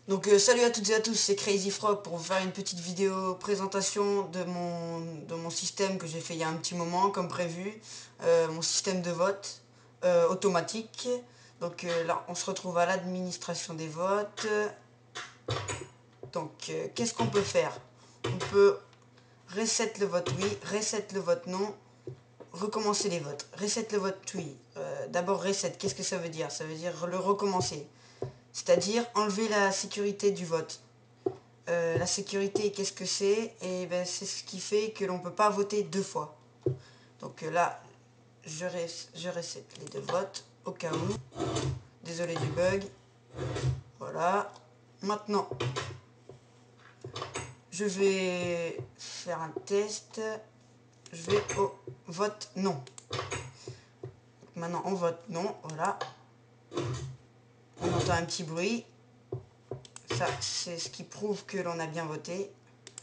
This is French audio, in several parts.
Donc salut à toutes et à tous, c'est Crazy Frog pour vous faire une petite vidéo présentation de mon système que j'ai fait il y a un petit moment comme prévu, mon système de vote automatique. Donc là on se retrouve à l'administration des votes. Donc qu'est-ce qu'on peut faire? On peut reset le vote oui, reset le vote non, recommencer les votes. Reset le vote oui. D'abord reset, qu'est-ce que ça veut dire? Ça veut dire le recommencer. C'est-à-dire enlever la sécurité du vote. La sécurité, qu'est-ce que c'est? Et ben, c'est ce qui fait que l'on ne peut pas voter deux fois. Donc là, je reset les deux votes au cas où. Désolé du bug. Voilà. Maintenant, je vais faire un test. Je vais au vote non. Maintenant, on vote non. Voilà. On entend un petit bruit. Ça, c'est ce qui prouve que l'on a bien voté.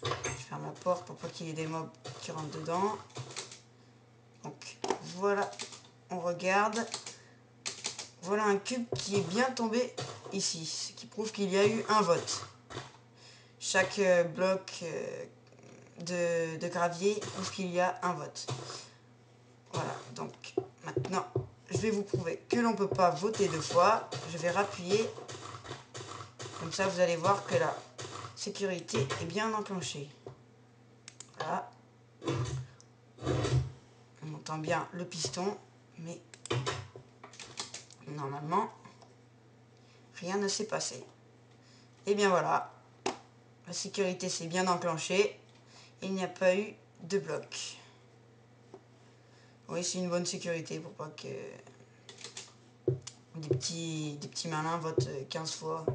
Je ferme la porte pour pas qu'il y ait des mobs qui rentrent dedans. Donc voilà, on regarde. Voilà un cube qui est bien tombé ici, ce qui prouve qu'il y a eu un vote. Chaque bloc de gravier prouve qu'il y a un vote. Voilà, donc maintenant je vais vous prouver que l'on ne peut pas voter deux fois. Je vais rappuyer. Comme ça vous allez voir que la sécurité est bien enclenchée. Voilà. On entend bien le piston, mais normalement rien ne s'est passé. Et bien voilà, la sécurité s'est bien enclenchée. Il n'y a pas eu de bloc. Oui, c'est une bonne sécurité pour pas que des petits malins votent 15 fois.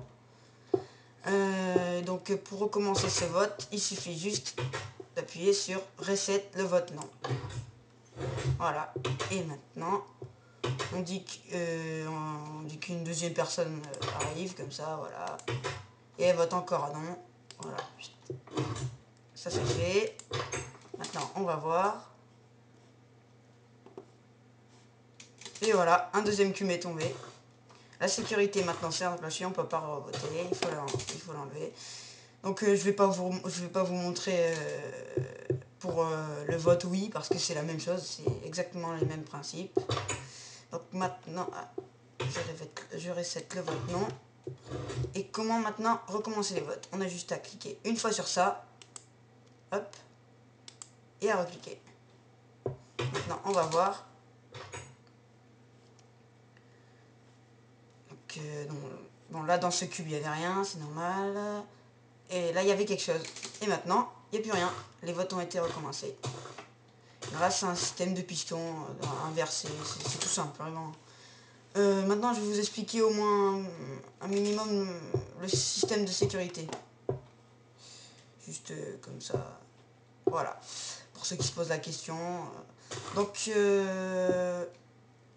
Donc pour recommencer ce vote, il suffit juste d'appuyer sur Reset le vote non. Voilà. Et maintenant, on dit qu'une deuxième personne arrive comme ça, voilà. Et elle vote encore non. Voilà. Ça c'est fait. Maintenant, on va voir. Et voilà, un deuxième cube est tombé. La sécurité maintenant c'est enclenché, on ne peut pas voter, il faut l'enlever. Donc je vais pas vous montrer pour le vote oui parce que c'est la même chose, c'est exactement les mêmes principes. Donc maintenant, je reset le vote non. Et comment maintenant recommencer les votes? On a juste à cliquer une fois sur ça, hop, et à recliquer. Maintenant on va voir. Donc, bon là dans ce cube il n'y avait rien, c'est normal. Et là il y avait quelque chose. Et maintenant il n'y a plus rien. Les votes ont été recommencés. Là c'est un système de piston inversé. C'est tout simple vraiment. Maintenant je vais vous expliquer au moins un minimum le système de sécurité. Juste comme ça. Voilà. Pour ceux qui se posent la question. Donc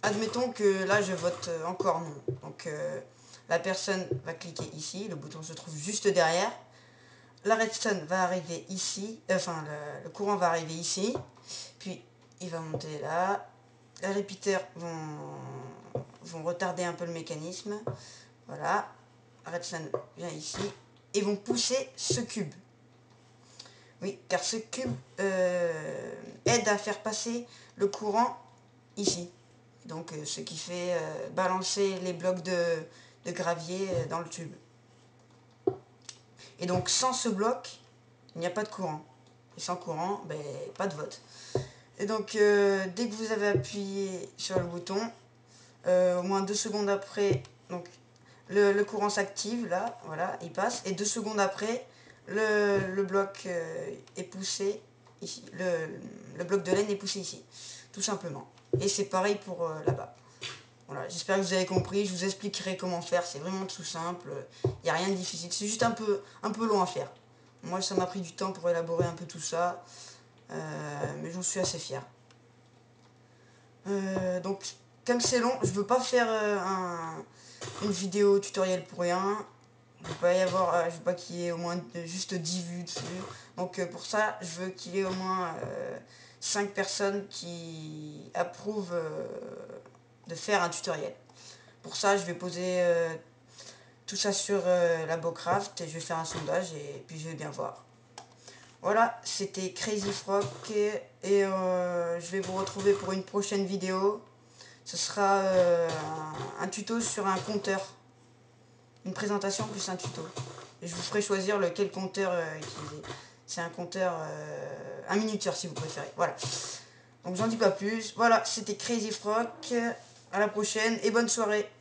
admettons que là je vote encore non. Donc la personne va cliquer ici. Le bouton se trouve juste derrière. La redstone va arriver ici, enfin le courant va arriver ici, puis il va monter là. Les repeaters vont retarder un peu le mécanisme. Voilà, la redstone vient ici et vont pousser ce cube. Oui, car ce cube aide à faire passer le courant ici. Donc ce qui fait balancer les blocs de gravier dans le tube. Et donc sans ce bloc, il n'y a pas de courant. Et sans courant, ben, pas de vote. Et donc dès que vous avez appuyé sur le bouton, au moins 2 secondes après, donc le courant s'active là, voilà, il passe. Et 2 secondes après, le bloc est poussé ici. Le bloc de laine est poussé ici, tout simplement. Et c'est pareil pour là-bas. Voilà, j'espère que vous avez compris, je vous expliquerai comment faire, c'est vraiment tout simple, il n'y a rien de difficile, c'est juste un peu long à faire. Moi ça m'a pris du temps pour élaborer un peu tout ça, mais j'en suis assez fier. Donc comme c'est long, je veux pas faire une vidéo tutoriel pour rien, je veux pas qu'il y ait au moins juste 10 vues dessus, donc pour ça je veux qu'il y ait au moins 5 personnes qui approuvent de faire un tutoriel. Pour ça, je vais poser tout ça sur Labocraft et je vais faire un sondage et puis je vais bien voir. Voilà, c'était Crazy Frog et je vais vous retrouver pour une prochaine vidéo. Ce sera un tuto sur un compteur. Une présentation plus un tuto. Et je vous ferai choisir lequel compteur utiliser. C'est un compteur, un minuteur si vous préférez. Voilà. Donc j'en dis pas plus. Voilà, c'était Crazy Frog. À la prochaine et bonne soirée.